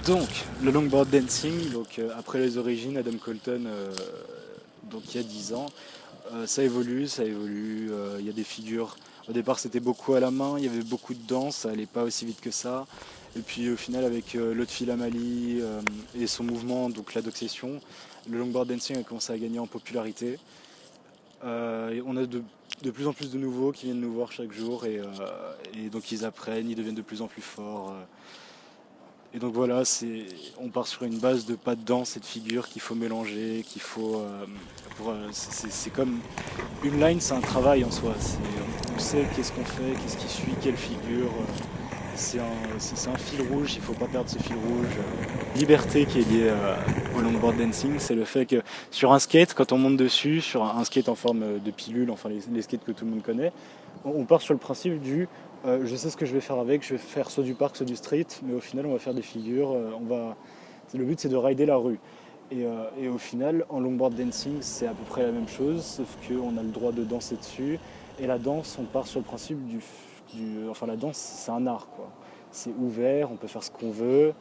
Donc, le longboard dancing, après les origines, Adam Colton, donc il y a 10 ans, ça évolue, il y a des figures. Au départ, c'était beaucoup à la main, il y avait beaucoup de danse, ça allait pas aussi vite que ça. Et puis au final, avec Lotfi Lamali et son mouvement, donc l'addoxation, le longboard dancing a commencé à gagner en popularité. Et on a de plus en plus de nouveaux qui viennent nous voir chaque jour et donc ils apprennent, ils deviennent de plus en plus forts. Et donc voilà, on part sur une base de pas de danse et de figures qu'il faut mélanger, c'est comme une line, c'est un travail en soi. On sait qu'est-ce qu'on fait, qu'est-ce qui suit, quelle figure. C'est un fil rouge, il ne faut pas perdre ce fil rouge. Liberté qui est liée au longboard dancing, c'est le fait que sur un skate, quand on monte dessus, sur un skate en forme de pilule, enfin les skates que tout le monde connaît, on part sur le principe du je sais ce que je vais faire avec, je vais faire soit du parc, soit du street, mais au final on va faire des figures, le but c'est de rider la rue. Et au final, en longboard dancing, c'est à peu près la même chose, sauf qu'on a le droit de danser dessus. Et la danse, on part sur le principe enfin la danse, c'est un art, quoi. C'est ouvert, on peut faire ce qu'on veut.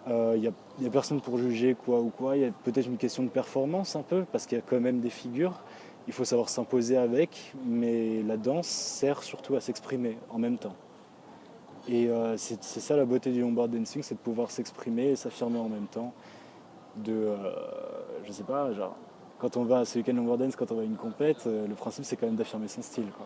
Il n'y a personne pour juger quoi ou quoi. Il y a peut-être une question de performance un peu, parce qu'il y a quand même des figures. Il faut savoir s'imposer avec, mais la danse sert surtout à s'exprimer en même temps. Et c'est ça la beauté du longboard dancing, c'est de pouvoir s'exprimer et s'affirmer en même temps. Je sais pas, genre, quand on va à ce week-end longboard dance, quand on va à une compète, le principe c'est quand même d'affirmer son style, quoi.